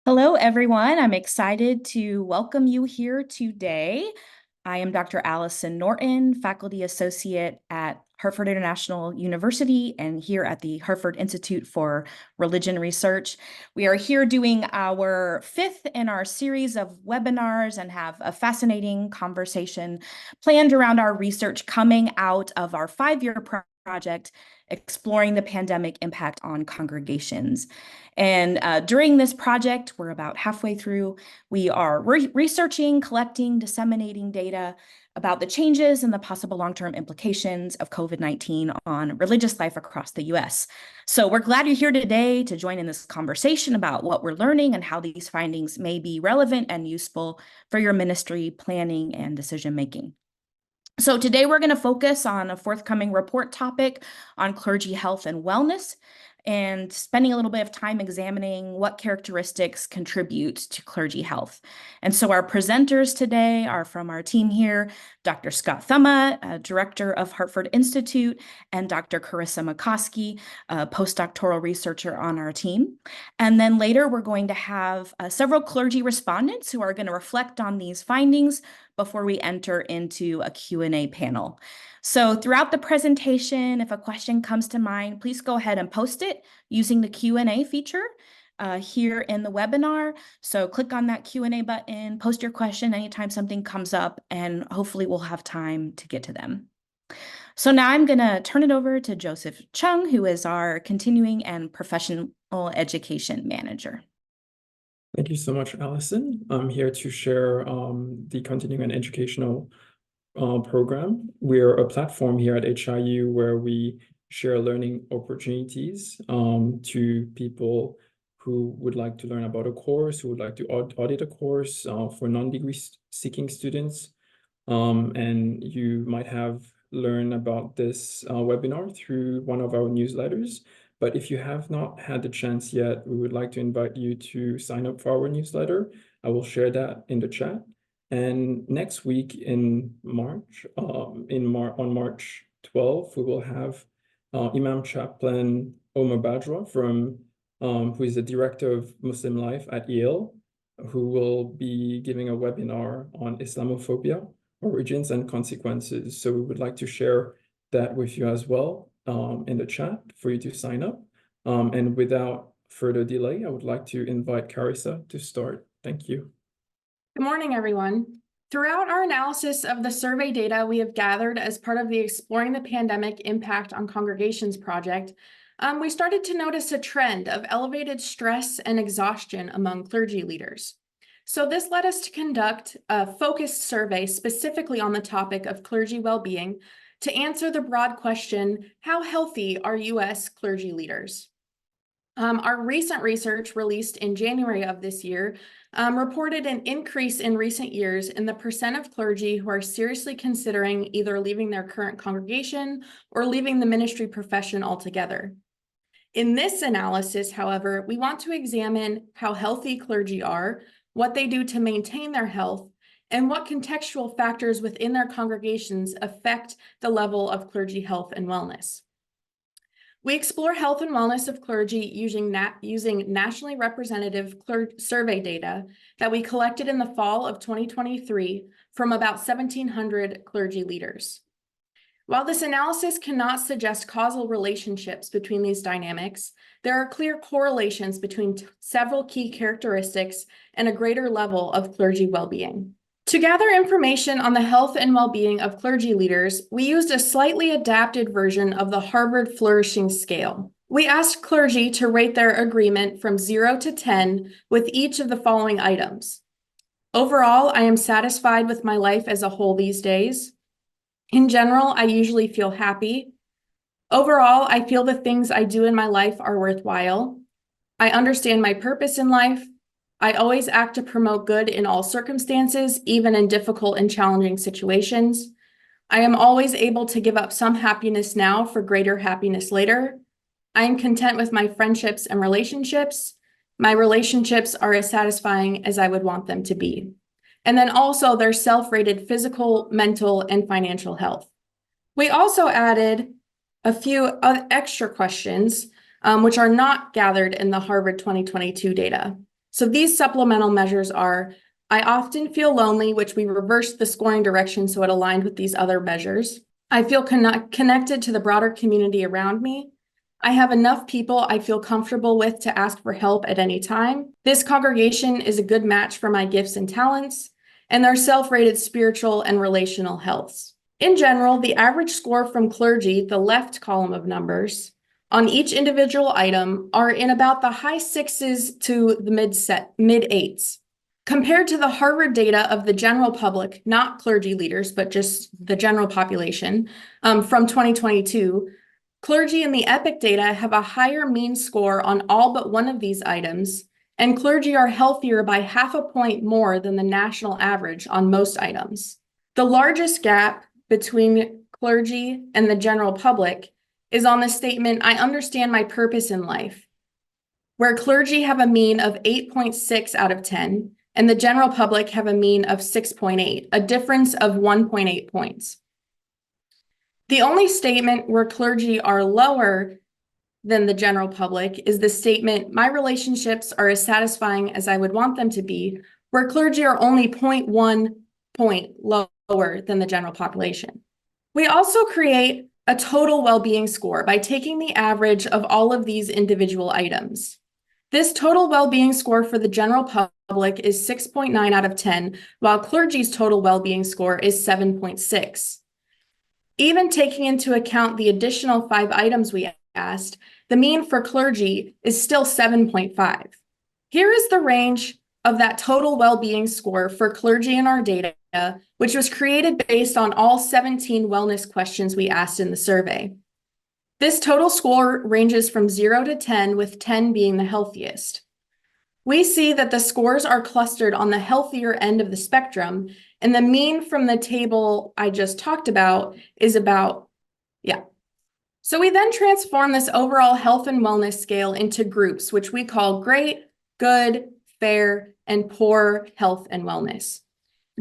Hello, everyone. I'm excited to welcome you here today. I am Dr. Allison Norton, Faculty Associate at Hartford International University and here at the Hartford Institute for Religion Research. We are here doing our fifth in our series of webinars and have a fascinating conversation planned around our research coming out of our five-year project exploring the pandemic impact on congregations. And during this project, we're about halfway through, we are researching, collecting, disseminating data about the changes and the possible long-term implications of COVID-19 on religious life across the US. So we're glad you're here today to join in this conversation about what we're learning and how these findings may be relevant and useful for your ministry planning and decision-making. So today we're going to focus on a forthcoming report topic on clergy health and wellness, and spending a little bit of time examining what characteristics contribute to clergy health. And so our presenters today are from our team here, Dr. Scott Thumma, Director of Hartford Institute, and Dr. Carissa McCoskey, a postdoctoral researcher on our team. And then later we're going to have several clergy respondents who are going to reflect on these findings before we enter into a Q&A panel. So throughout the presentation, if a question comes to mind, please go ahead and post it using the Q&A feature here in the webinar. So click on that Q&A button, post your question anytime something comes up, and hopefully we'll have time to get to them. So now I'm going to turn it over to Joseph Chung, who is our Continuing and Professional Education Manager. Thank you so much, Allison. I'm here to share the Continuing and Educational program. We're a platform here at HIU where we share learning opportunities to people who would like to learn about a course, who would like to audit a course for non-degree seeking students. And you might have learned about this webinar through one of our newsletters. But if you have not had the chance yet, we would like to invite you to sign up for our newsletter. I will share that in the chat. And next week in March, on March 12th, we will have Imam Chaplain Omar Badra who is the Director of Muslim Life at Yale, who will be giving a webinar on Islamophobia, origins and consequences. So we would like to share that with you as well in the chat for you to sign up. And without further delay, I would like to invite Carissa to start. Thank you. Good morning, everyone. Throughout our analysis of the survey data we have gathered as part of the Exploring the Pandemic Impact on Congregations project, we started to notice a trend of elevated stress and exhaustion among clergy leaders. So this led us to conduct a focused survey specifically on the topic of clergy well-being to answer the broad question, how healthy are U.S. clergy leaders? Our recent research released in January of this year reported an increase in recent years in the percent of clergy who are seriously considering either leaving their current congregation or leaving the ministry profession altogether. In this analysis, however, we want to examine how healthy clergy are, what they do to maintain their health, and what contextual factors within their congregations affect the level of clergy health and wellness. We explore health and wellness of clergy using nationally representative survey data that we collected in the fall of 2023 from about 1,700 clergy leaders. While this analysis cannot suggest causal relationships between these dynamics, there are clear correlations between several key characteristics and a greater level of clergy well-being. To gather information on the health and well-being of clergy leaders, we used a slightly adapted version of the Harvard Flourishing scale. We asked clergy to rate their agreement from 0 to 10 with each of the following items. Overall, I am satisfied with my life as a whole these days. In general, I usually feel happy. Overall, I feel the things I do in my life are worthwhile. I understand my purpose in life. I always act to promote good in all circumstances, even in difficult and challenging situations. I am always able to give up some happiness now for greater happiness later. I am content with my friendships and relationships. My relationships are as satisfying as I would want them to be. And then also their self-rated physical, mental, and financial health. We also added a few extra questions, which are not gathered in the Harvard 2022 data. So these supplemental measures are, I often feel lonely, which we reversed the scoring direction so it aligned with these other measures. I feel connected to the broader community around me. I have enough people I feel comfortable with to ask for help at any time. This congregation is a good match for my gifts and talents, and their self-rated spiritual and relational healths. In general, the average score from clergy, the left column of numbers, on each individual item are in about the high 6s to the mid 8s. Compared to the Harvard data of the general public, not clergy leaders, but just the general population, from 2022, clergy in the EPIC data have a higher mean score on all but one of these items, and clergy are healthier by 0.5 point more than the national average on most items. The largest gap between clergy and the general public is on the statement, I understand my purpose in life, where clergy have a mean of 8.6 out of 10, and the general public have a mean of 6.8, a difference of 1.8 points. The only statement where clergy are lower than the general public is the statement, my relationships are as satisfying as I would want them to be, where clergy are only 0.1 point lower than the general population. We also create a total well-being score by taking the average of all of these individual items. This total well-being score for the general public is 6.9 out of 10, while clergy's total well-being score is 7.6. Even taking into account the additional 5 items we asked, the mean for clergy is still 7.5. Here is the range of that total well-being score for clergy in our data, which was created based on all 17 wellness questions we asked in the survey. This total score ranges from 0 to 10, with 10 being the healthiest. We see that the scores are clustered on the healthier end of the spectrum, and the mean from the table I just talked about is about, So we then transform this overall health and wellness scale into groups, which we call great, good, fair, and poor health and wellness.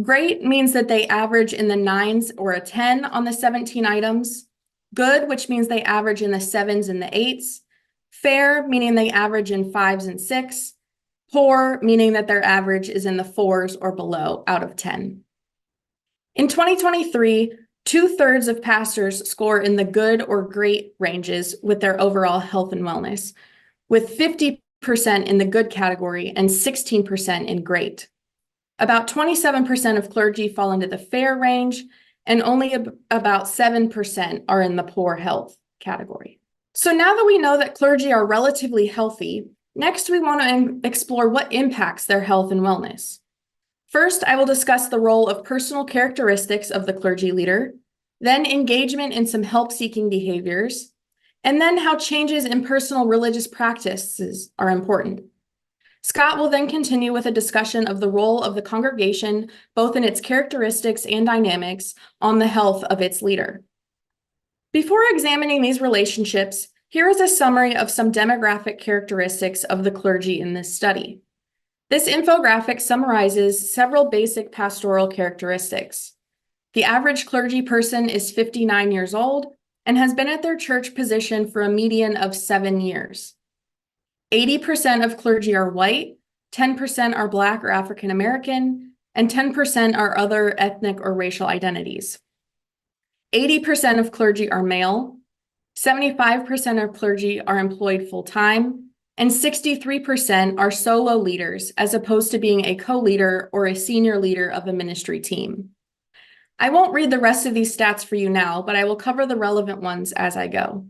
Great means that they average in the 9s or a 10 on the 17 items. Good, which means they average in the 7s and the 8s. Fair, meaning they average in 5s and 6. Poor, meaning that their average is in the 4s or below out of 10. In 2023, 2/3 of pastors score in the good or great ranges with their overall health and wellness, with 50% in the good category and 16% in great. About 27% of clergy fall into the fair range, and only about 7% are in the poor health category. So now that we know that clergy are relatively healthy, next we want to explore what impacts their health and wellness. First, I will discuss the role of personal characteristics of the clergy leader, then engagement in some help-seeking behaviors, and then how changes in personal religious practices are important. Scott will then continue with a discussion of the role of the congregation, both in its characteristics and dynamics, on the health of its leader. Before examining these relationships, here is a summary of some demographic characteristics of the clergy in this study. This infographic summarizes several basic pastoral characteristics. The average clergy person is 59 years old and has been at their church position for a median of 7 years. 80% of clergy are white, 10% are Black or African American, and 10% are other ethnic or racial identities. 80% of clergy are male, 75% of clergy are employed full-time, and 63% are solo leaders, as opposed to being a co-leader or a senior leader of a ministry team. I won't read the rest of these stats for you now, but I will cover the relevant ones as I go.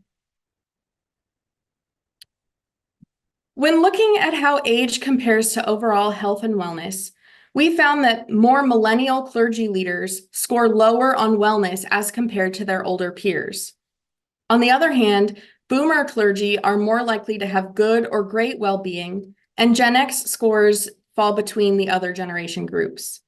When looking at how age compares to overall health and wellness, we found that more millennial clergy leaders score lower on wellness as compared to their older peers. On the other hand, boomer clergy are more likely to have good or great well-being, and Gen X scores fall between the other generation groups.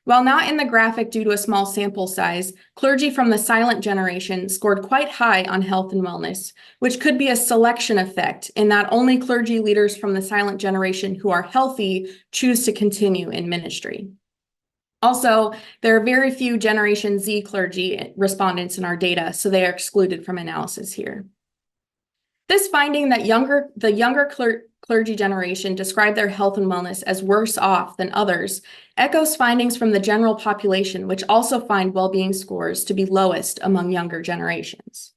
While not in the graphic due to a small sample size, clergy from the silent generation scored quite high on health and wellness, which could be a selection effect in that only clergy leaders from the silent generation who are healthy choose to continue in ministry. Also, there are very few Generation Z clergy respondents in our data, so they are excluded from analysis here. This finding that the younger clergy generation described their health and wellness as worse off than others echoes findings from the general population, which also find well-being scores to be lowest among younger generations.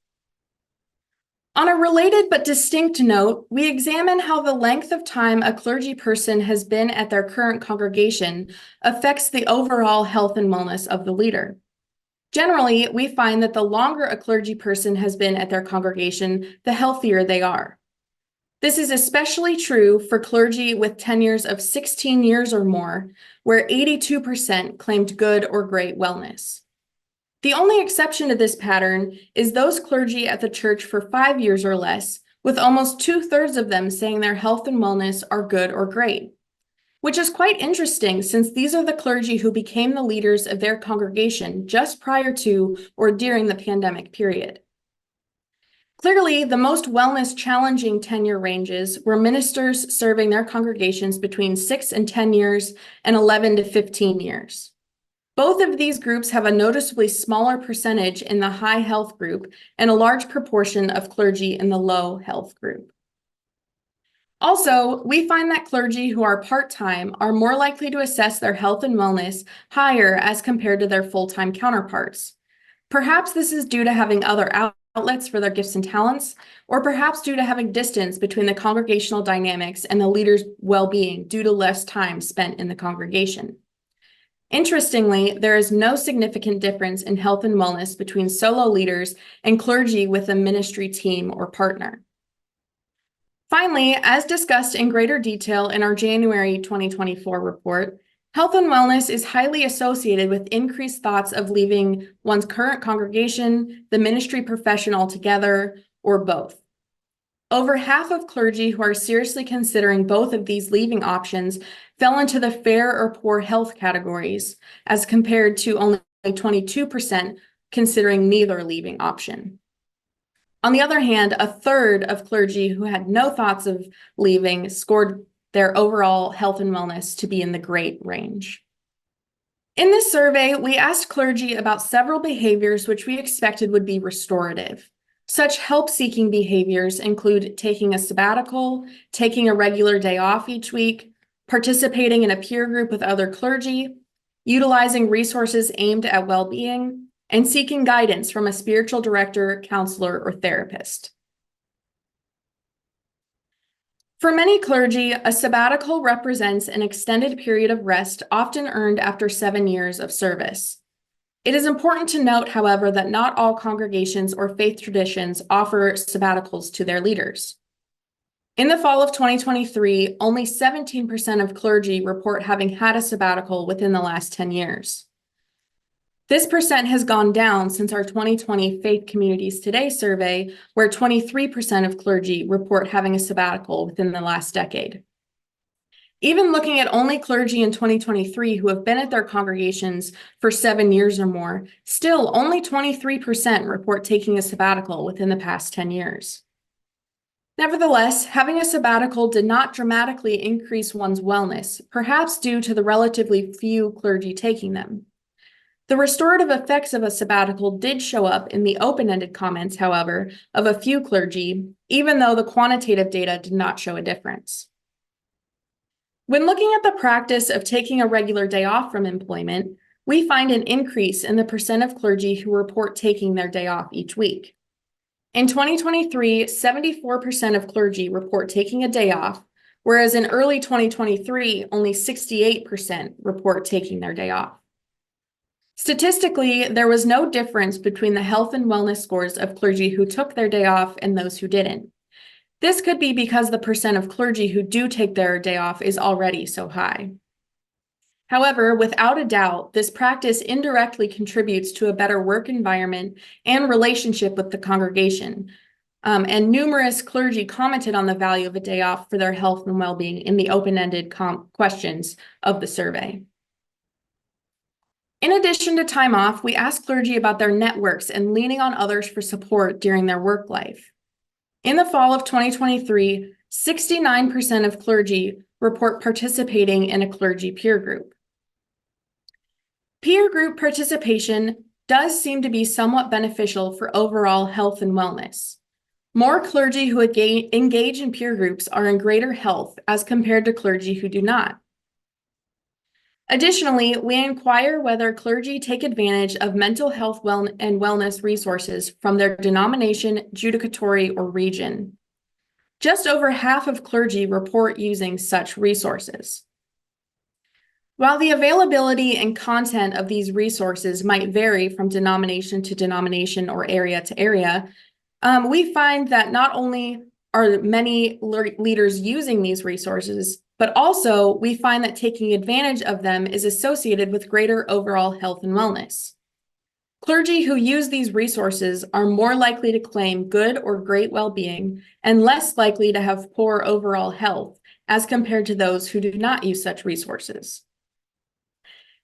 On a related but distinct note, we examine how the length of time a clergy person has been at their current congregation affects the overall health and wellness of the leader. Generally, we find that the longer a clergy person has been at their congregation, the healthier they are. This is especially true for clergy with tenures of 16 years or more, where 82% claimed good or great wellness. The only exception to this pattern is those clergy at the church for 5 years or less, with almost 2/3 of them saying their health and wellness are good or great, which is quite interesting since these are the clergy who became the leaders of their congregation just prior to or during the pandemic period. Clearly, the most wellness challenging tenure ranges were ministers serving their congregations between 6 and 10 years and 11 to 15 years. Both of these groups have a noticeably smaller percentage in the high health group and a large proportion of clergy in the low health group. Also, we find that clergy who are part-time are more likely to assess their health and wellness higher as compared to their full-time counterparts. Perhaps this is due to having other outlets for their gifts and talents, or perhaps due to having distance between the congregational dynamics and the leader's well-being due to less time spent in the congregation. Interestingly, there is no significant difference in health and wellness between solo leaders and clergy with a ministry team or partner. Finally, as discussed in greater detail in our January 2024 report, health and wellness is highly associated with increased thoughts of leaving one's current congregation, the ministry profession altogether, or both. Over half of clergy who are seriously considering both of these leaving options fell into the fair or poor health categories, as compared to only 22% considering neither leaving option. On the other hand, 1/3 of clergy who had no thoughts of leaving scored their overall health and wellness to be in the great range. In this survey, we asked clergy about several behaviors which we expected would be restorative. Such help-seeking behaviors include taking a sabbatical, taking a regular day off each week, participating in a peer group with other clergy, utilizing resources aimed at well-being, and seeking guidance from a spiritual director, counselor, or therapist. For many clergy, a sabbatical represents an extended period of rest, often earned after 7 years of service. It is important to note, however, that not all congregations or faith traditions offer sabbaticals to their leaders. In the fall of 2023, only 17% of clergy report having had a sabbatical within the last 10 years. This percent has gone down since our 2020 Faith Communities Today survey, where 23% of clergy report having a sabbatical within the last decade. Even looking at only clergy in 2023 who have been at their congregations for 7 years or more, still only 23% report taking a sabbatical within the past 10 years. Nevertheless, having a sabbatical did not dramatically increase one's wellness, perhaps due to the relatively few clergy taking them. The restorative effects of a sabbatical did show up in the open-ended comments, however, of a few clergy, even though the quantitative data did not show a difference. When looking at the practice of taking a regular day off from employment, we find an increase in the percent of clergy who report taking their day off each week. In 2023, 74% of clergy report taking a day off, whereas in early 2023, only 68% report taking their day off. Statistically, there was no difference between the health and wellness scores of clergy who took their day off and those who didn't. This could be because the percent of clergy who do take their day off is already so high. However, without a doubt, this practice indirectly contributes to a better work environment and relationship with the congregation. And numerous clergy commented on the value of a day off for their health and well-being in the open-ended questions of the survey. In addition to time off, we asked clergy about their networks and leaning on others for support during their work life. In the fall of 2023, 69% of clergy report participating in a clergy peer group. Peer group participation does seem to be somewhat beneficial for overall health and wellness. More clergy who engage in peer groups are in greater health as compared to clergy who do not. Additionally, we inquire whether clergy take advantage of mental health and wellness resources from their denomination, judicatory, or region. Just over half of clergy report using such resources. While the availability and content of these resources might vary from denomination to denomination or area to area, we find that not only are many leaders using these resources, but also we find that taking advantage of them is associated with greater overall health and wellness. Clergy who use these resources are more likely to claim good or great well-being and less likely to have poor overall health as compared to those who do not use such resources.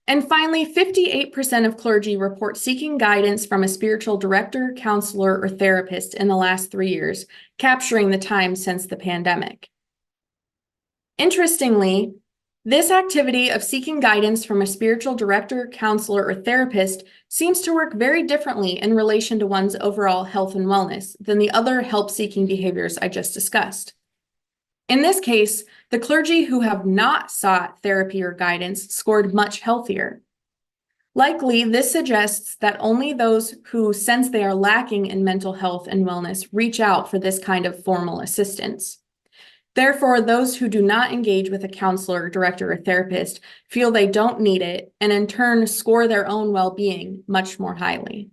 And finally, 58% of clergy report seeking guidance from a spiritual director, counselor, or therapist in the last 3 years, capturing the time since the pandemic. Interestingly, this activity of seeking guidance from a spiritual director, counselor, or therapist seems to work very differently in relation to one's overall health and wellness than the other help-seeking behaviors I just discussed. In this case, the clergy who have not sought therapy or guidance scored much healthier. Likely, this suggests that only those who sense they are lacking in mental health and wellness reach out for this kind of formal assistance. Therefore, those who do not engage with a counselor, director, or therapist feel they don't need it and in turn score their own well-being much more highly.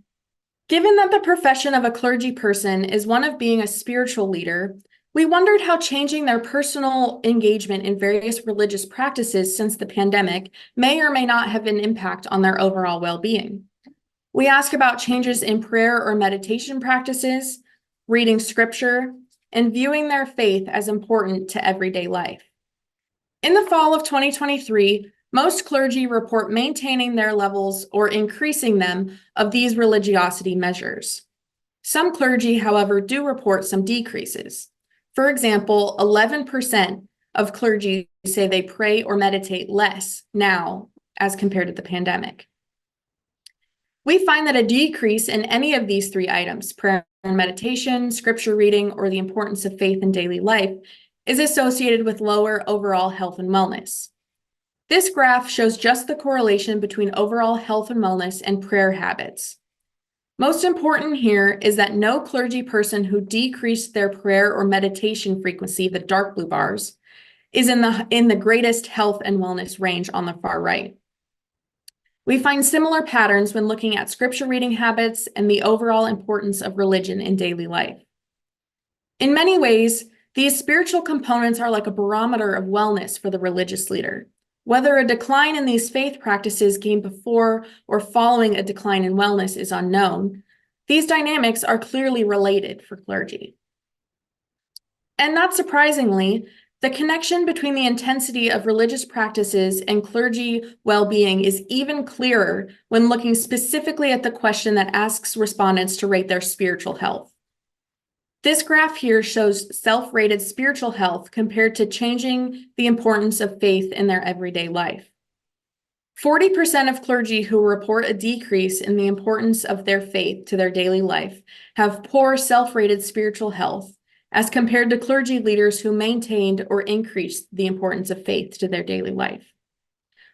Given that the profession of a clergy person is one of being a spiritual leader, we wondered how changing their personal engagement in various religious practices since the pandemic may or may not have an impact on their overall well-being. We ask about changes in prayer or meditation practices, reading scripture, and viewing their faith as important to everyday life. In the fall of 2023, most clergy report maintaining their levels or increasing them of these religiosity measures. Some clergy, however, do report some decreases. For example, 11% of clergy say they pray or meditate less now as compared to the pandemic. We find that a decrease in any of these 3 items, prayer and meditation, scripture reading, or the importance of faith in daily life, is associated with lower overall health and wellness. This graph shows just the correlation between overall health and wellness and prayer habits. Most important here is that no clergy person who decreased their prayer or meditation frequency, the dark blue bars, is in the greatest health and wellness range on the far right. We find similar patterns when looking at scripture reading habits and the overall importance of religion in daily life. In many ways, these spiritual components are like a barometer of wellness for the religious leader. Whether a decline in these faith practices came before or following a decline in wellness is unknown. These dynamics are clearly related for clergy. And not surprisingly, the connection between the intensity of religious practices and clergy well-being is even clearer when looking specifically at the question that asks respondents to rate their spiritual health. This graph here shows self-rated spiritual health compared to changing the importance of faith in their everyday life. 40% of clergy who report a decrease in the importance of their faith to their daily life have poor self-rated spiritual health, as compared to clergy leaders who maintained or increased the importance of faith to their daily life.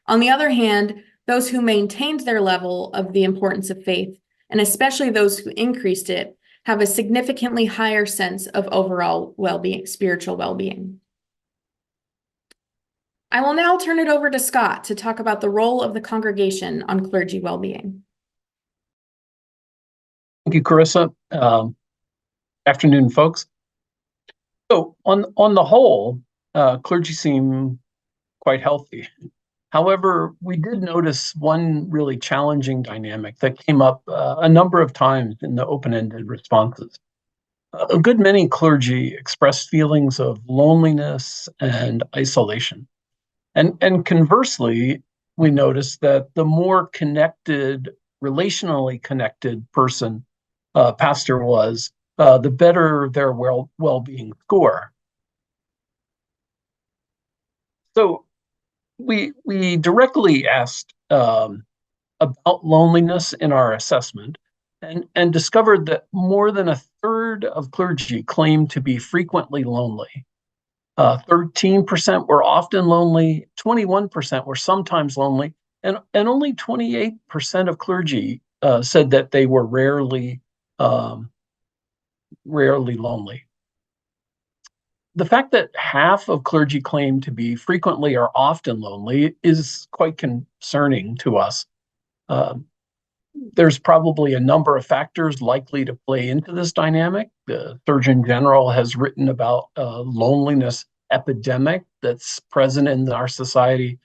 On the other hand, those who maintained their level of the importance of faith, and especially those who increased it, have a significantly higher sense of overall well-being, spiritual well-being. I will now turn it over to Scott to talk about the role of the congregation on clergy well-being. Thank you, Carissa. Afternoon, folks. So on the whole, clergy seem quite healthy. However, we did notice one really challenging dynamic that came up a number of times in the open-ended responses. A good many clergy expressed feelings of loneliness and isolation. And conversely, we noticed that the more connected, relationally connected person pastor was, the better their well-being score. So we directly asked about loneliness in our assessment and discovered that more than a third 1/3 of clergy claimed to be frequently lonely. 13% were often lonely, 21% were sometimes lonely, and only 28% of clergy said that they were rarely lonely. The fact that half of clergy claim to be frequently or often lonely is quite concerning to us. There's probably a number of factors likely to play into this dynamic. The Surgeon General has written about a loneliness epidemic that's present in our society.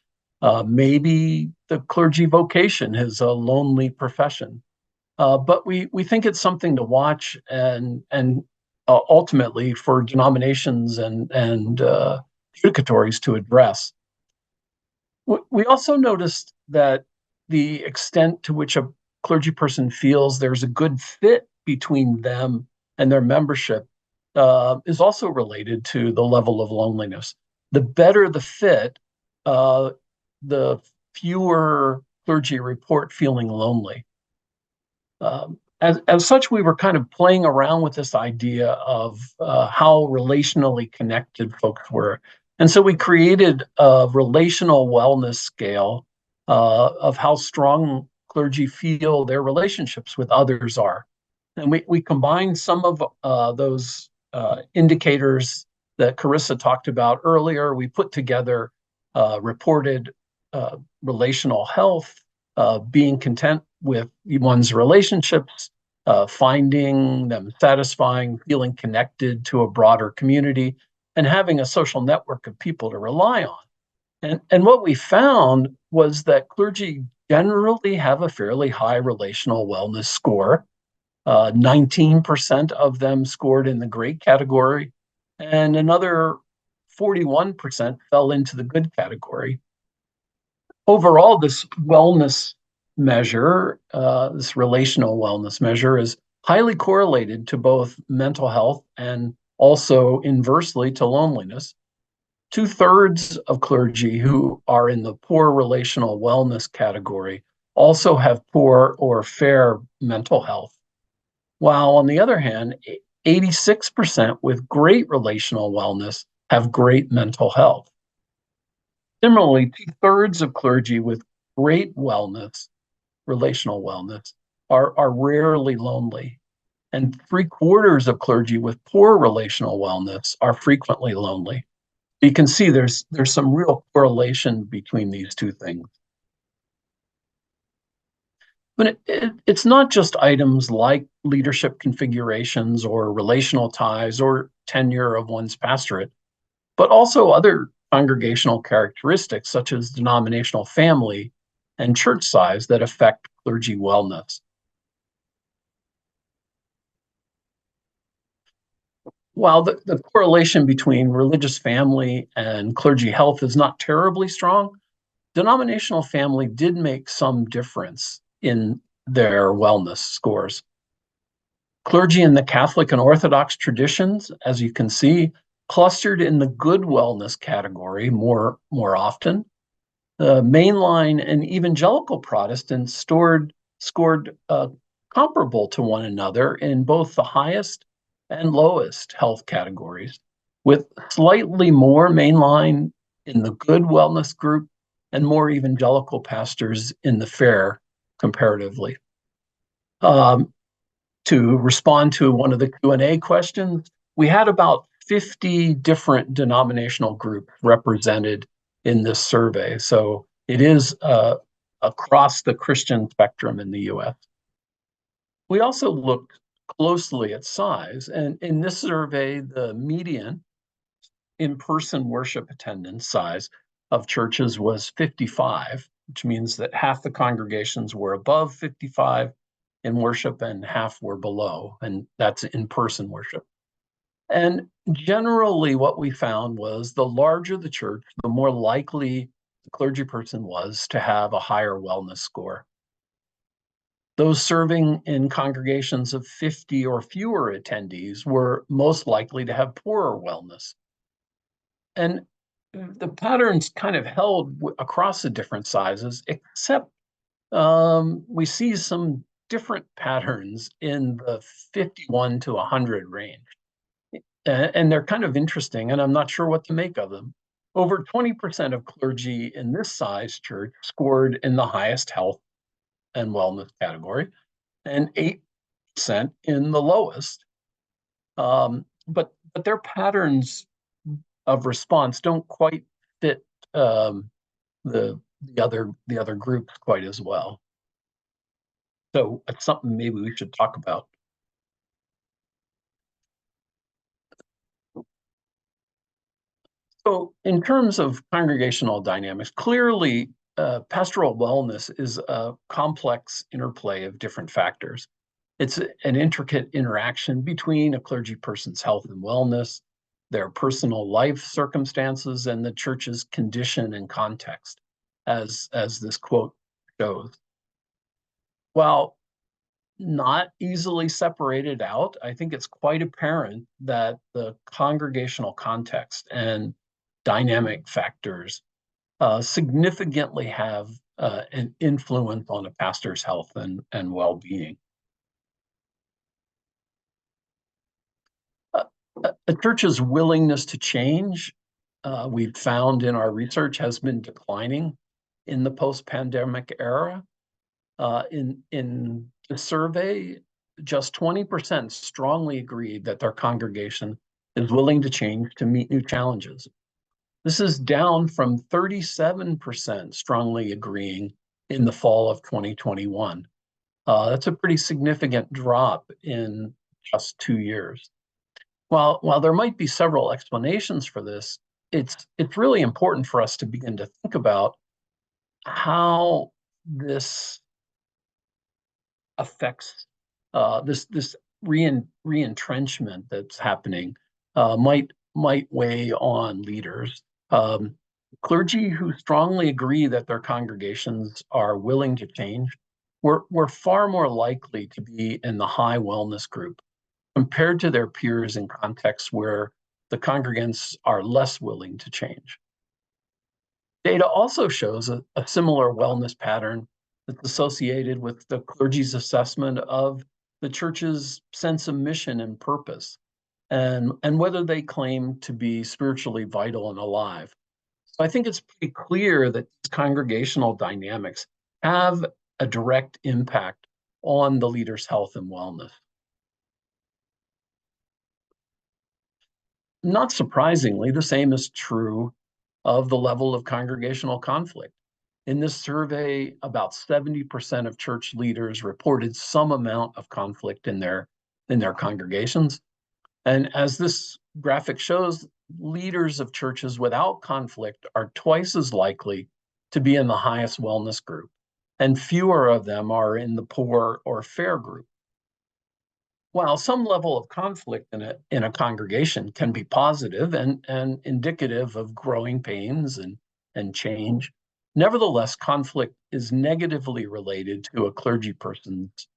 Maybe the clergy vocation is a lonely profession. But we think it's something to watch and ultimately for denominations and judicatories to address. We also noticed that the extent to which a clergy person feels there's a good fit between them and their membership is also related to the level of loneliness. The better the fit, the fewer clergy report feeling lonely. As such, we were kind of playing around with this idea of how relationally connected folks were. And so we created a relational wellness scale of how strong clergy feel their relationships with others are. And we combined some of those indicators that Carissa talked about earlier. We put together reported relational health, being content with one's relationships, finding them satisfying, feeling connected to a broader community, and having a social network of people to rely on. And what we found was that clergy generally have a fairly high relational wellness score. 19% of them scored in the great category, and another 41% fell into the good category. Overall, this wellness measure, this relational wellness measure, is highly correlated to both mental health and also inversely to loneliness. 2/3 of clergy who are in the poor relational wellness category also have poor or fair mental health, while on the other hand, 86% with great relational wellness have great mental health. Similarly, 2/3 of clergy with great wellness, relational wellness, are rarely lonely. And 3/4 of clergy with poor relational wellness are frequently lonely. You can see there's some real correlation between these two things. But it's not just items like leadership configurations or relational ties or tenure of one's pastorate, but also other congregational characteristics such as denominational family and church size that affect clergy wellness. While the correlation between religious family and clergy health is not terribly strong, denominational family did make some difference in their wellness scores. Clergy in the Catholic and Orthodox traditions, as you can see, clustered in the good wellness category more often. Mainline and evangelical Protestants scored comparable to one another in both the highest and lowest health categories, with slightly more mainline in the good wellness group and more evangelical pastors in the fair comparatively. To respond to one of the Q&A questions, we had about 50 different denominational groups represented in this survey. So it is across the Christian spectrum in the US. We also looked closely at size, and in this survey, the median in-person worship attendance size of churches was 55, which means that half the congregations were above 55 in worship and half were below, and that's in-person worship. And generally what we found was the larger the church, the more likely the clergy person was to have a higher wellness score. Those serving in congregations of 50 or fewer attendees were most likely to have poorer wellness. And the patterns kind of held across the different sizes, except we see some different patterns in the 51 to 100 range. And they're kind of interesting, and I'm not sure what to make of them. Over 20% of clergy in this size church scored in the highest health and wellness category, and 8% in the lowest. But their patterns of response don't quite fit the other groups quite as well. So it's something maybe we should talk about. So in terms of congregational dynamics, clearly pastoral wellness is a complex interplay of different factors. It's an intricate interaction between a clergy person's health and wellness, their personal life circumstances, and the church's condition and context, as this quote shows. While not easily separated out, I think it's quite apparent that the congregational context and dynamic factors significantly have an influence on a pastor's health and well-being. A church's willingness to change, we've found in our research, has been declining in the post-pandemic era. In the survey, just 20% strongly agreed that their congregation is willing to change to meet new challenges. This is down from 37% strongly agreeing in the fall of 2021. That's a pretty significant drop in just 2 years. While there might be several explanations for this, it's really important for us to begin to think about how this affects this re-entrenchment that's happening might weigh on leaders. Clergy who strongly agree that their congregations are willing to change were far more likely to be in the high wellness group compared to their peers in contexts where the congregants are less willing to change. Data also shows a similar wellness pattern that's associated with the clergy's assessment of the church's sense of mission and purpose, and whether they claim to be spiritually vital and alive. So I think it's pretty clear that these congregational dynamics have a direct impact on the leader's health and wellness. Not surprisingly, the same is true of the level of congregational conflict. In this survey, about 70% of church leaders reported some amount of conflict in their congregations. And as this graphic shows, leaders of churches without conflict are twice as likely to be in the highest wellness group, and fewer of them are in the poor or fair group. While some level of conflict in a congregation can be positive and indicative of growing pains and change, nevertheless, conflict is negatively related to a clergy person's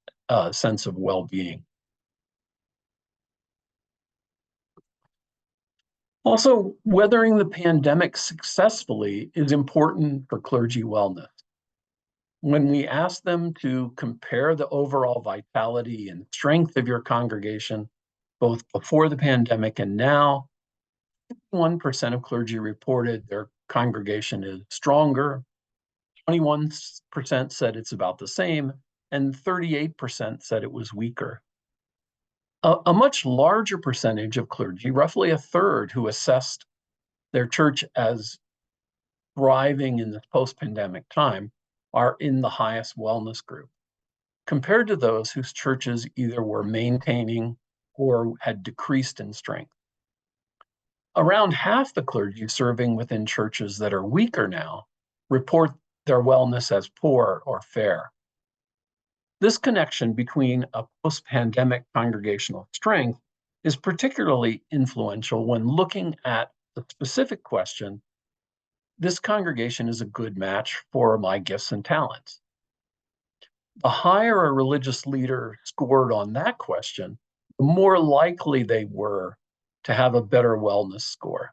sense of well-being. Also, weathering the pandemic successfully is important for clergy wellness. When we ask them to compare the overall vitality and strength of your congregation, both before the pandemic and now, 51% of clergy reported their congregation is stronger, 21% said it's about the same, and 38% said it was weaker. A much larger percentage of clergy, roughly a third, who assessed their church as thriving in this post-pandemic time, are in the highest wellness group, compared to those whose churches either were maintaining or had decreased in strength. Around half the clergy serving within churches that are weaker now report their wellness as poor or fair. This connection between a post-pandemic congregational strength is particularly influential when looking at the specific question, this congregation is a good match for my gifts and talents. The higher a religious leader scored on that question, the more likely they were to have a better wellness score.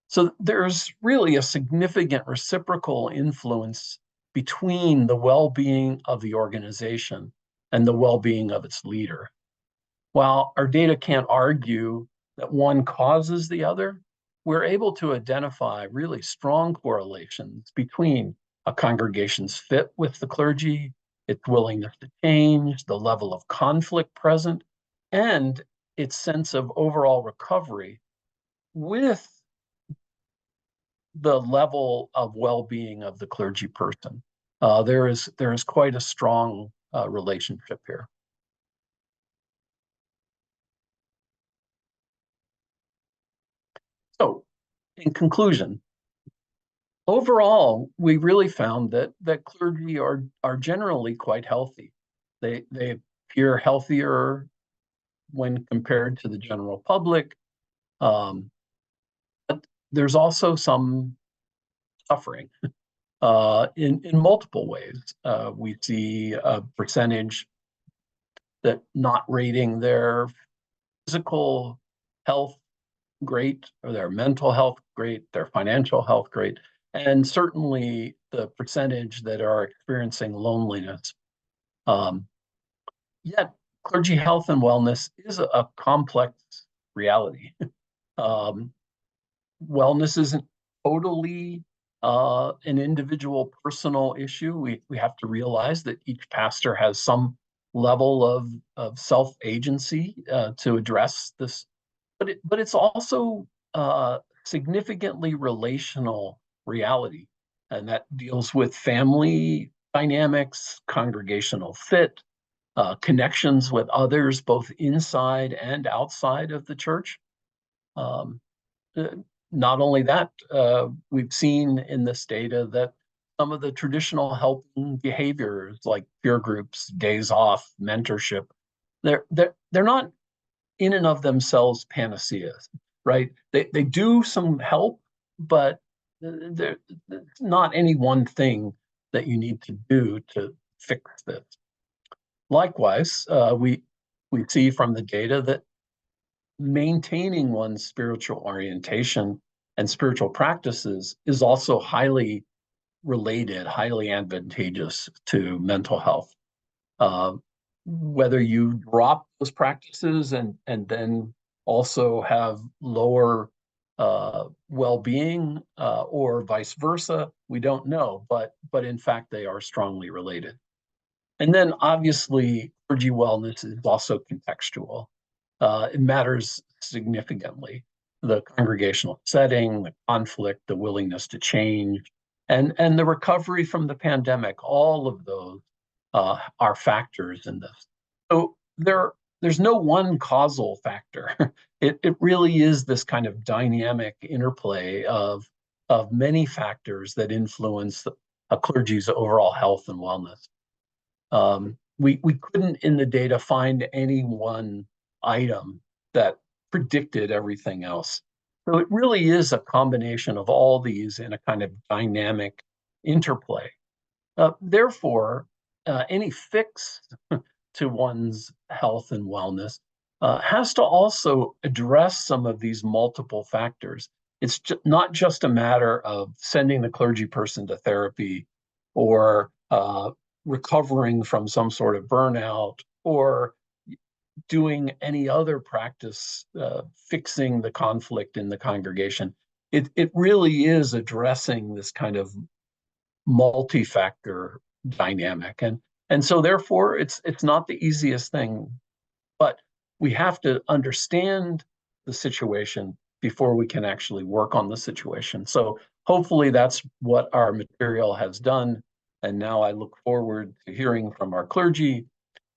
So there's really a significant reciprocal influence between the well-being of the organization and the well-being of its leader. While our data can't argue that one causes the other, we're able to identify really strong correlations between a congregation's fit with the clergy, its willingness to change, the level of conflict present, and its sense of overall recovery with the level of well-being of the clergy person. There is quite a strong relationship here. So, in conclusion, overall, we really found that clergy are generally quite healthy. They appear healthier when compared to the general public. But there's also some suffering in multiple ways. We see a percentage that not rating their physical health great, or their mental health great, their financial health great, and certainly the percentage that are experiencing loneliness. Yet, clergy health and wellness is a complex reality. Wellness isn't totally an individual personal issue. We have to realize that each pastor has some level of self-agency to address this, but it's also significantly relational reality, and that deals with family dynamics, congregational fit, connections with others, both inside and outside of the church. Um, Not only that, we've seen in this data that some of the traditional helping behaviors like peer groups, days off, mentorship, they're not in and of themselves panaceas, right? They do some help, but there's not any one thing that you need to do to fix this. Likewise, we see from the data that maintaining one's spiritual orientation and spiritual practices is also highly related, highly advantageous to mental health. Whether you drop those practices and then also have lower well-being or vice versa, we don't know, but in fact they are strongly related. And then obviously clergy wellness is also contextual. It matters significantly. The congregational setting, the conflict, the willingness to change, and the recovery from the pandemic, all of those are factors in this. So there's no one causal factor. It really is this kind of dynamic interplay of many factors that influence a clergy's overall health and wellness. We couldn't in the data find any one item that predicted everything else. So it really is a combination of all these in a kind of dynamic interplay. Therefore, any fix to one's health and wellness has to also address some of these multiple factors. It's not just a matter of sending the clergy person to therapy or recovering from some sort of burnout or doing any other practice fixing the conflict in the congregation. It really is addressing this kind of multi-factor dynamic, and so therefore it's not the easiest thing, but we have to understand the situation before we can actually work on the situation. So hopefully that's what our material has done, and now I look forward to hearing from our clergy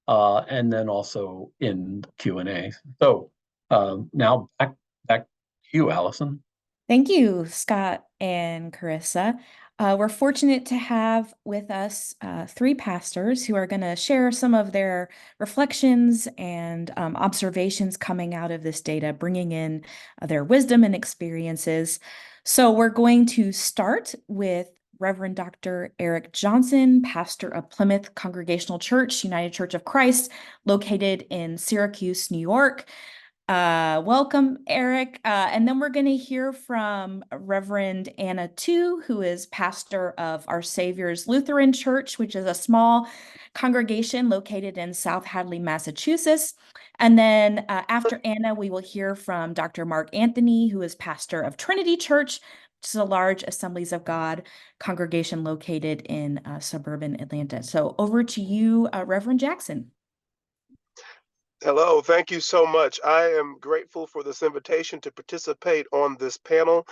and then also in Q&A. So now back to you, Allison. Thank you, Scott and Carissa. We're fortunate to have with us three pastors who are going to share some of their reflections and observations coming out of this data, bringing in their wisdom and experiences. So we're going to start with Reverend Dr. Eric Johnson, pastor of Plymouth Congregational Church, United Church of Christ, located in Syracuse, New York. Welcome, Eric. And then we're going to hear from Reverend Anna Tu, who is pastor of Our Savior's Lutheran Church, which is a small congregation located in South Hadley, Massachusetts. And then after Anna, we will hear from Dr. Mark Anthony, who is pastor of Trinity Church, which is a large Assemblies of God congregation located in suburban Atlanta. So over to you, Reverend Jackson. Hello, thank you so much. I am grateful for this invitation to participate on this panel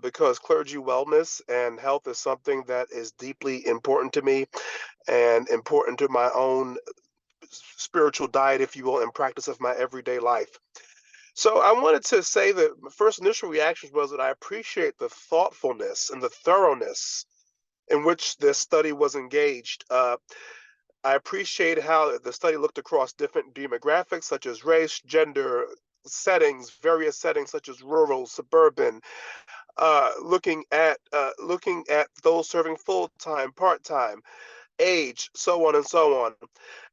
because clergy wellness and health is something that is deeply important to me and important to my own spiritual diet, if you will, and practice of my everyday life. So I wanted to say that my first initial reaction was that I appreciate the thoughtfulness and the thoroughness in which this study was engaged. I appreciate how the study looked across different demographics such as race, gender, settings, various settings such as rural, suburban, looking at those serving full time, part time, age, so on and so on.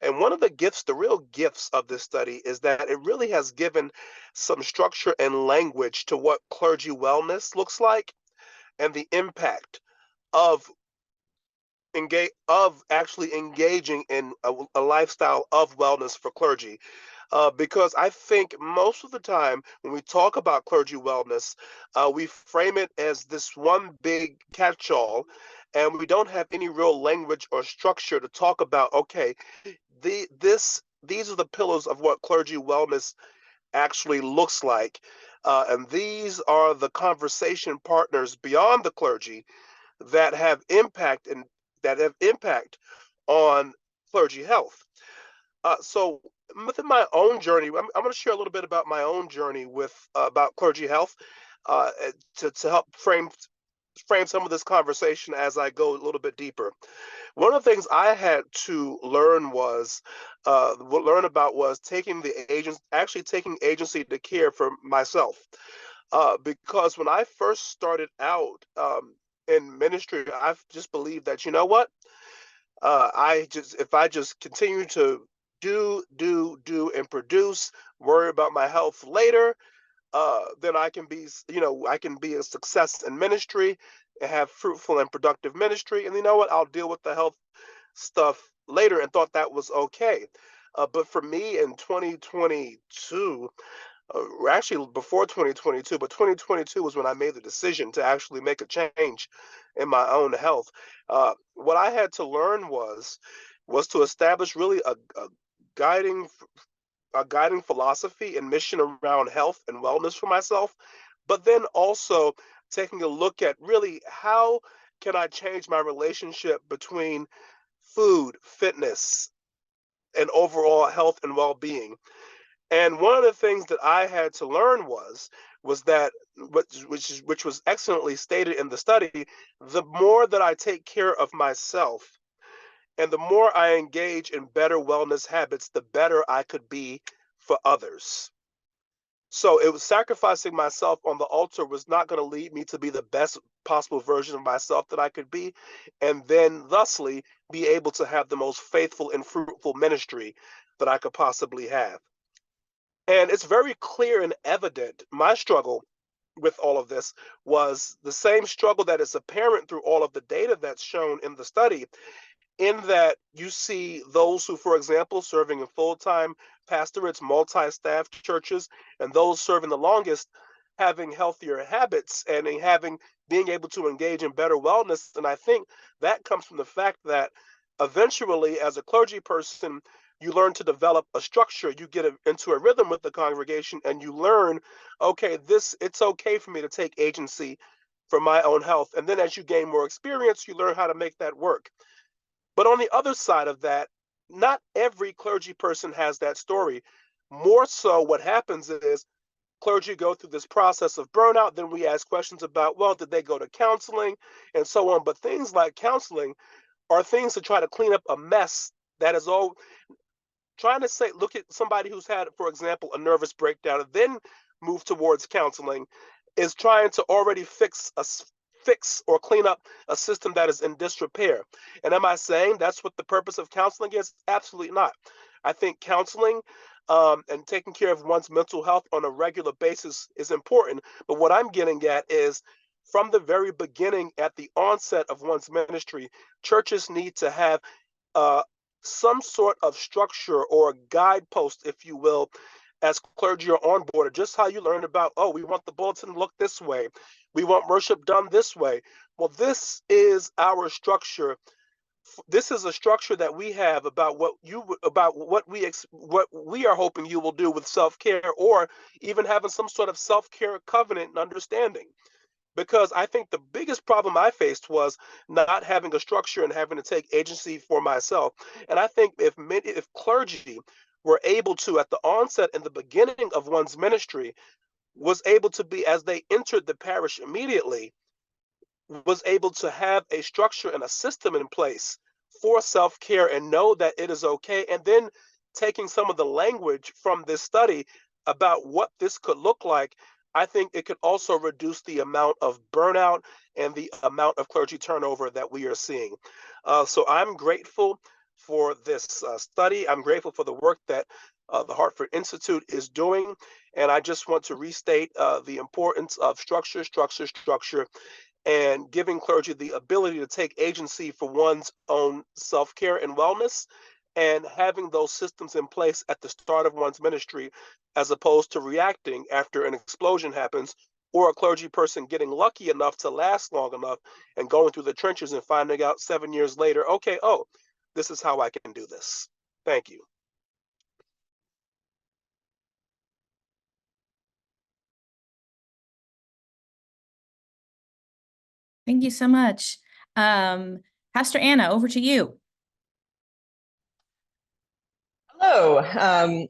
And one of the gifts, the real gifts of this study, is that it really has given some structure and language to what clergy wellness looks like and the impact of actually engaging in a lifestyle of wellness for clergy. Because I think most of the time when we talk about clergy wellness, we frame it as this one big catch-all, and we don't have any real language or structure to talk about, okay, these are the pillars of what clergy wellness actually looks like. And these are the conversation partners beyond the clergy that have impact on clergy health. So within my own journey, I'm going to share a little bit about my own journey with about clergy health uh, to help frame some of this conversation as I go a little bit deeper. One of the things I had to learn about was actually taking agency to care for myself. Because when I first started out in ministry, I just believed that, you know what, if I just continue to do, and produce, worry about my health later, then I can be a success in ministry and have fruitful and productive ministry. And you know what? I'll deal with the health stuff later, and thought that was okay. But for me in 2022, actually before 2022, but 2022 was when I made the decision to actually make a change in my own health. What I had to learn was to establish really guiding a guiding philosophy and mission around health and wellness for myself, but then also taking a look at really how can I change my relationship between food, fitness, and overall health and well-being. And one of the things that I had to learn was that which was excellently stated in the study, the more that I take care of myself and the more I engage in better wellness habits, the better I could be for others. So it was sacrificing myself on the altar was not going to lead me to be the best possible version of myself that I could be, and then thusly be able to have the most faithful and fruitful ministry that I could possibly have. And it's very clear and evident. My struggle with all of this was the same struggle that is apparent through all of the data that's shown in the study, in that you see those who, for example, serving in full-time pastorates, multi-staff churches, and those serving the longest having healthier habits and being able to engage in better wellness. And I think that comes from the fact that eventually, as a clergy person, you learn to develop a structure. You get into a rhythm with the congregation, and you learn, okay, it's okay for me to take agency for my own health. And then as you gain more experience, you learn how to make that work. But on the other side of that, not every clergy person has that story. More so, what happens is clergy go through this process of burnout. Then we ask questions about, well, did they go to counseling and so on? But things like counseling are things to try to clean up a mess that is all trying to say, look at somebody who's had, for example, a nervous breakdown and then move towards counseling, is trying to already fix or clean up a system that is in disrepair. And am I saying that's what the purpose of counseling is? Absolutely not. I think counseling and taking care of one's mental health on a regular basis is important. But what I'm getting at is from the very beginning, at the onset of one's ministry, churches need to have uh, some sort of structure or a guidepost, if you will, as clergy are on board, just how you learned about, oh, we want the bulletin to look this way. We want worship done this way. Well, this is our structure. This is a structure that we have about what we are hoping you will do with self-care, or even having some sort of self-care covenant and understanding. Because I think the biggest problem I faced was not having a structure and having to take agency for myself. And I think if clergy were able to, at the onset and the beginning of one's ministry, was able to be, as they entered the parish immediately, was able to have a structure and a system in place for self-care and know that it is okay. And then taking some of the language from this study about what this could look like, I think it could also reduce the amount of burnout and the amount of clergy turnover that we are seeing. So I'm grateful for this study. I'm grateful for the work that the Hartford Institute is doing. And I just want to restate the importance of structure, structure, structure, and giving clergy the ability to take agency for one's own self-care and wellness, and having those systems in place at the start of one's ministry, as opposed to reacting after an explosion happens, or a clergy person getting lucky enough to last long enough and going through the trenches and finding out 7 years later, okay, oh, this is how I can do this. Thank you. Thank you so much. Pastor Anna, over to you. Hello.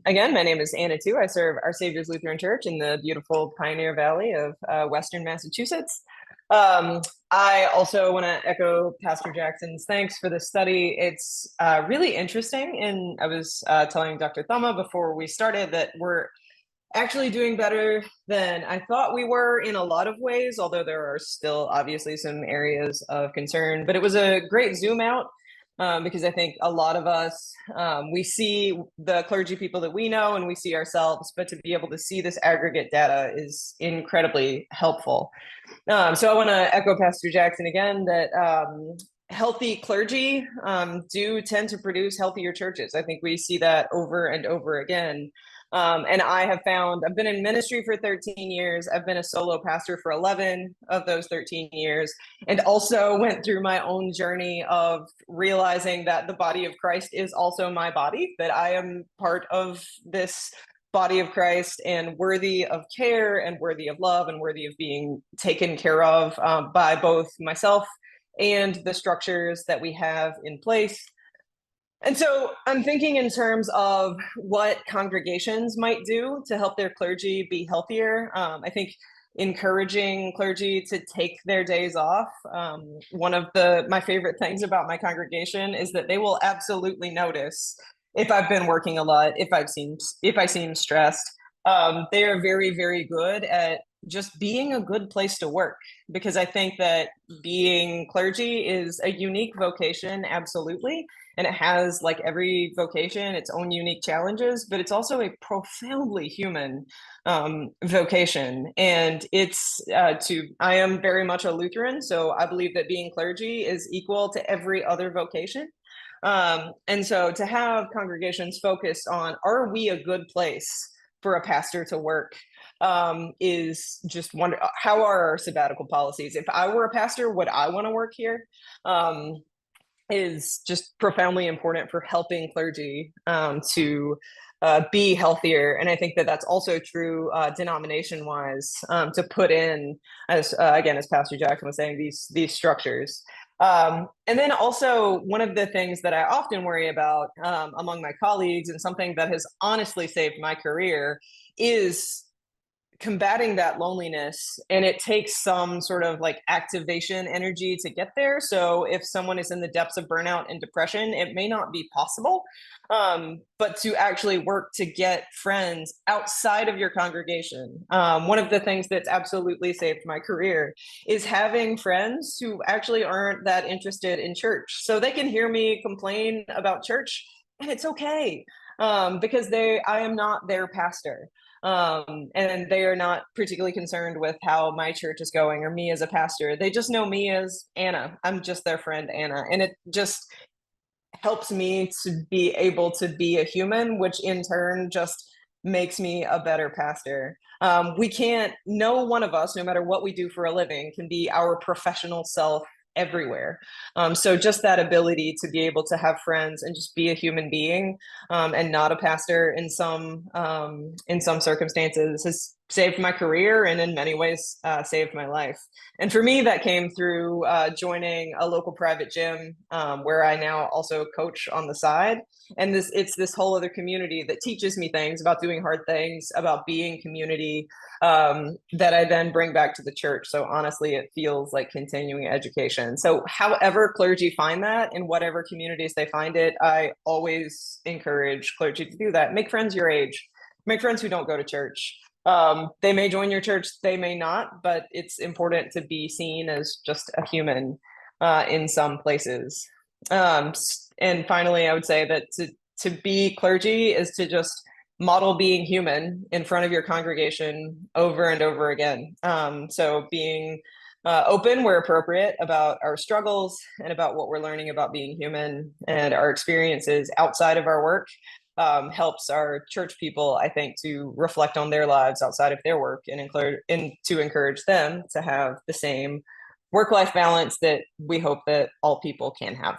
Again, my name is Anna too. I serve Our Savior's Lutheran Church in the beautiful Pioneer Valley of Western Massachusetts. I also want to echo Pastor Jackson's thanks for the study. It's really interesting. And I was telling Dr. Thama before we started that we're actually doing better than I thought we were in a lot of ways, although there are still obviously some areas of concern. But it was a great zoom out because I think a lot of us, we see the clergy people that we know and we see ourselves, but to be able to see this aggregate data is incredibly helpful. So I want to echo Pastor Jackson again that healthy clergy do tend to produce healthier churches. I think we see that over and over again. And I have found, I've been in ministry for 13 years. I've been a solo pastor for 11 of those 13 years, and also went through my own journey of realizing that the body of Christ is also my body, that I am part of this body of Christ and worthy of care and worthy of love and worthy of being taken care of by both myself and the structures that we have in place. And so I'm thinking in terms of what congregations might do to help their clergy be healthier. I think encouraging clergy to take their days off. One of my favorite things about my congregation is that they will absolutely notice if I've been working a lot, if I seem stressed. They are very, very good at just being a good place to work, because I think that being clergy is a unique vocation, absolutely. And it has, like every vocation, its own unique challenges, but it's also a profoundly human vocation. And I am very much a Lutheran, so I believe that being clergy is equal to every other vocation. And so to have congregations focused on, are we a good place for a pastor to work, is just wonder, how are our sabbatical policies? If I were a pastor, would I want to work here? Is just profoundly important for helping clergy to be healthier. And I think that that's also true denomination-wise, to put in, as again, as Pastor Jackson was saying, these structures. And then also one of the things that I often worry about among my colleagues, and something that has honestly saved my career, is combating that loneliness, and it takes some sort of like activation energy to get there. So if someone is in the depths of burnout and depression, it may not be possible, but to actually work to get friends outside of your congregation. One of the things that's absolutely saved my career is having friends who actually aren't that interested in church, so they can hear me complain about church and it's okay, because I am not their pastor. And they are not particularly concerned with how my church is going or me as a pastor. They just know me as Anna. I'm just their friend Anna. And it just helps me to be able to be a human, which in turn just makes me a better pastor. No one of us, no matter what we do for a living, can be our professional self everywhere. So just that ability to be able to have friends and just be a human being, and not a pastor in some circumstances, has saved my career and in many ways saved my life. And for me, that came through joining a local private gym, where I now also coach on the side. And it's this whole other community that teaches me things about doing hard things, about being community, that I then bring back to the church. So honestly, it feels like continuing education. So however clergy find that, in whatever communities they find it, I always encourage clergy to do that. Make friends your age. Make friends who don't go to church. They may join your church, they may not, but it's important to be seen as just a human in some places. And finally, I would say that to be clergy is to just model being human in front of your congregation over and over again. So being open where appropriate about our struggles and about what we're learning about being human and our experiences outside of our work, helps our church people, I think, to reflect on their lives outside of their work and to encourage them to have the same work-life balance that we hope that all people can have.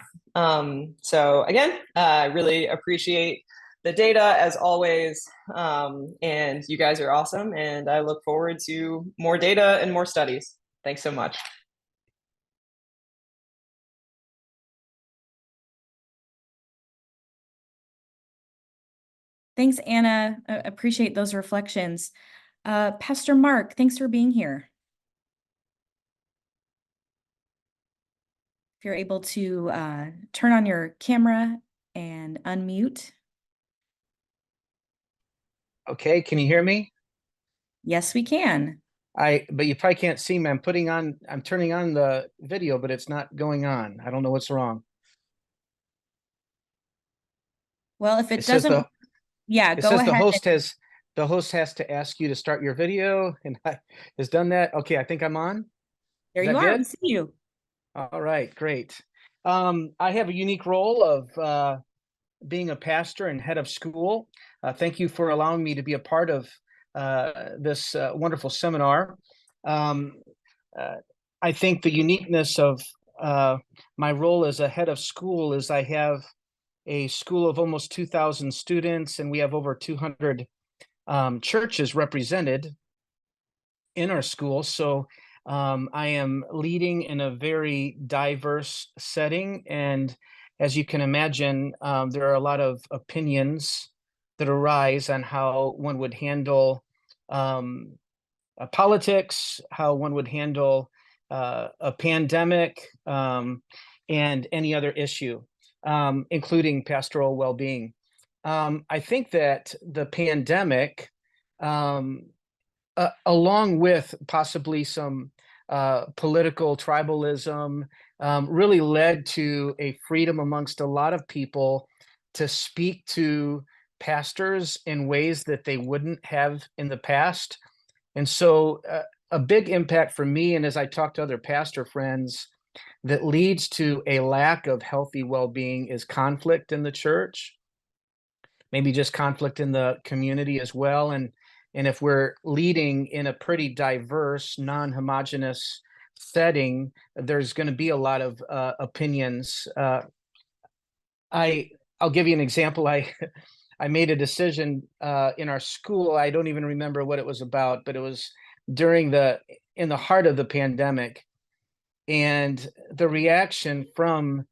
So again, I really appreciate the data as always, and you guys are awesome, and I look forward to more data and more studies. Thanks so much. Thanks, Anna. I appreciate those reflections. Pastor Mark, thanks for being here. If you're able to turn on your camera and unmute. Okay, can you hear me? Yes, we can. But you probably can't see me. I'm turning on the video, but it's not going on. I don't know what's wrong. Well, if it says doesn't, yeah, It go says ahead. the host has to ask you to start your video, and has done that. Okay, I think I'm on. There Is you that are. good? We see you. All right, great. I have a unique role of being a pastor and head of school. Thank you for allowing me to be a part of this wonderful seminar. I think the uniqueness of my role as a head of school is I have a school of almost 2,000 students, and we have over 200 churches represented in our school. So I am leading in a very diverse setting. And as you can imagine, there are a lot of opinions that arise on how one would handle politics, how one would handle a pandemic, and any other issue, including pastoral well-being. I think that the pandemic, along with possibly some political tribalism, really led to a freedom amongst a lot of people to speak to pastors in ways that they wouldn't have in the past. And so a big impact for me, and as I talk to other pastor friends, that leads to a lack of healthy well-being is conflict in the church, maybe just conflict in the community as well. And if we're leading in a pretty diverse, non-homogeneous setting, there's going to be a lot of opinions. I'll give you an example. I made a decision in our school. I don't even remember what it was about, but it was in the heart of the pandemic. And the reaction from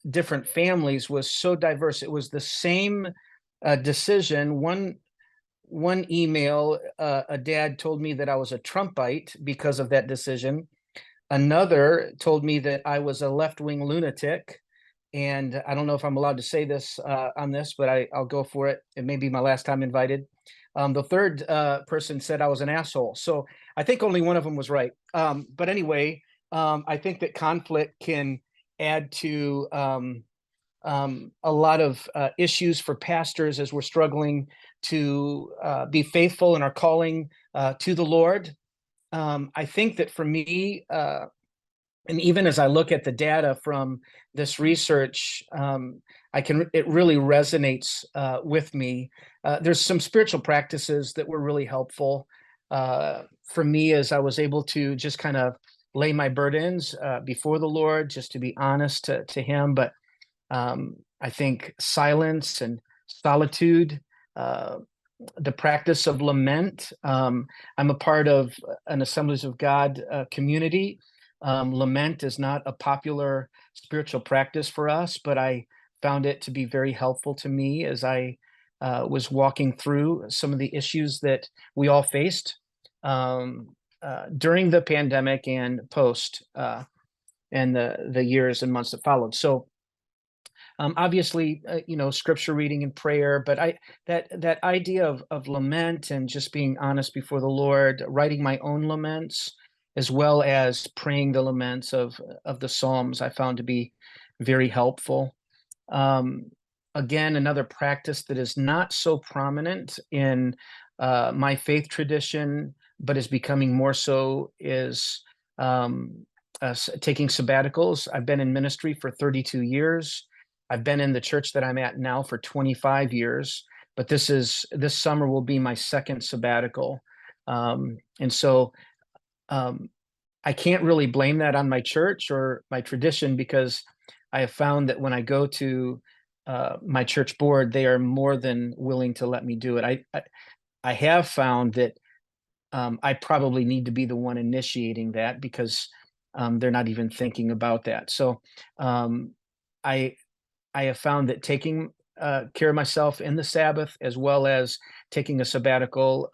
different families was so diverse. It was the same decision. one email, a dad told me that I was a Trumpite because of that decision. Another told me that I was a left-wing lunatic. And I don't know if I'm allowed to say this on this, but I'll go for it. It may be my last time invited. The third person said I was an asshole. So I think only one of them was right. But anyway, I think that conflict can add to a lot of issues for pastors as we're struggling to be faithful in our calling to the Lord. I think that for me, and even as I look at the data from this research, it really resonates with me. There's some spiritual practices that were really helpful for me as I was able to just kind of lay my burdens before the Lord, just to be honest to Him. But I think silence and solitude, the practice of lament. I'm a part of an Assemblies of God community. Lament is not a popular spiritual practice for us, but I found it to be very helpful to me as I was walking through some of the issues that we all faced during the pandemic and post, and the years and months that followed. So obviously, scripture reading and prayer, but that idea of lament and just being honest before the Lord, writing my own laments, as well as praying the laments of the Psalms, I found to be very helpful. Again, another practice that is not so prominent in my faith tradition, but is becoming more so, is taking sabbaticals. I've been in ministry for 32 years. I've been in the church that I'm at now for 25 years, but this summer will be my second sabbatical. And so I can't really blame that on my church or my tradition, because I have found that when I go to my church board, they are more than willing to let me do it. I have found that I probably need to be the one initiating that, because they're not even thinking about that. So I have found that taking care of myself in the Sabbath, as well as taking a sabbatical,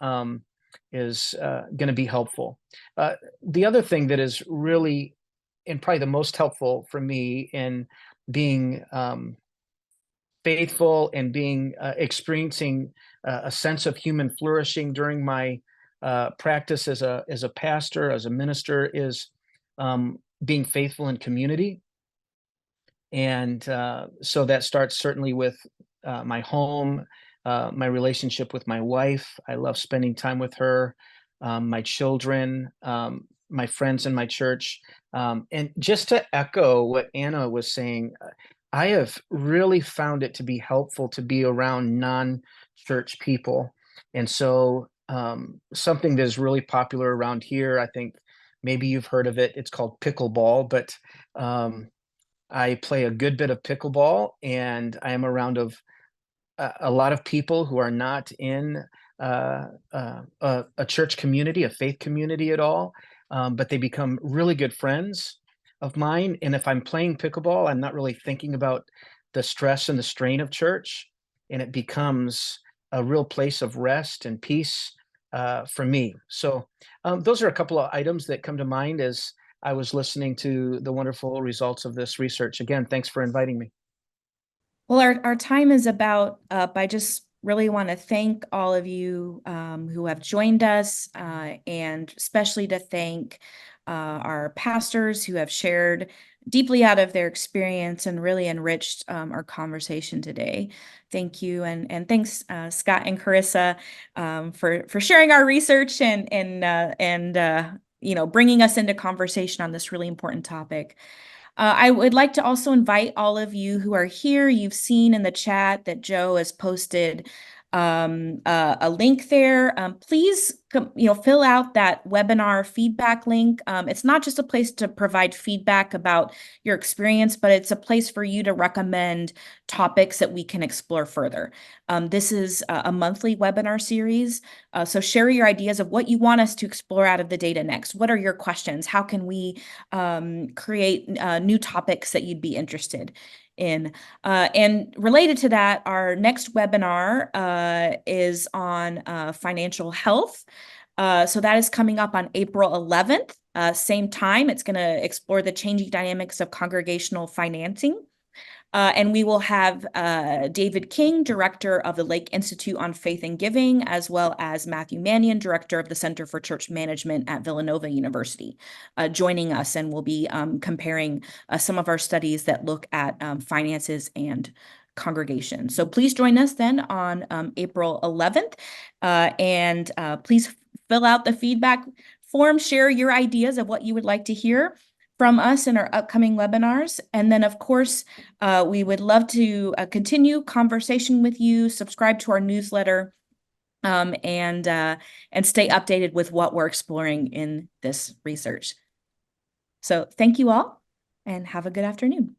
is going to be helpful. The other thing that is really, and probably the most helpful for me in being faithful and being experiencing a sense of human flourishing during my practice as a pastor, as a minister, is being faithful in community. And so that starts certainly with my home, my relationship with my wife. I love spending time with her, my children, my friends in my church. And just to echo what Anna was saying, I have really found it to be helpful to be around non-church people. And so something that is really popular around here, I think maybe you've heard of it, it's called pickleball, but I play a good bit of pickleball, and I am around a lot of people who are not in a church community, a faith community at all, but they become really good friends of mine. And if I'm playing pickleball, I'm not really thinking about the stress and the strain of church, and it becomes a real place of rest and peace for me. So those are a couple of items that come to mind as I was listening to the wonderful results of this research. Again, thanks for inviting me. Well, our time is about up. I just really want to thank all of you who have joined us, and especially to thank our pastors who have shared deeply out of their experience and really enriched our conversation today. Thank you, and thanks Scott and Carissa for sharing our research and bringing us into conversation on this really important topic. I would like to also invite all of you who are here. You've seen in the chat that Joe has posted a link there. Please, fill out that webinar feedback link. It's not just a place to provide feedback about your experience, but it's a place for you to recommend topics that we can explore further. This is a monthly webinar series, so share your ideas of what you want us to explore out of the data next. What are your questions? How can we create new topics that you'd be interested in. And related to that, our next webinar is on financial health. So that is coming up on April 11th. Same time, it's going to explore the changing dynamics of congregational financing. And we will have David King, director of the Lake Institute on Faith and Giving, as well as Matthew Mannion, director of the Center for Church Management at Villanova University, joining us, and we'll be comparing some of our studies that look at finances and congregation. So please join us then on April 11th, and please fill out the feedback form, share your ideas of what you would like to hear from us in our upcoming webinars. And then, of course, we would love to continue conversation with you, subscribe to our newsletter, and stay updated with what we're exploring in this research. So thank you all, and have a good afternoon.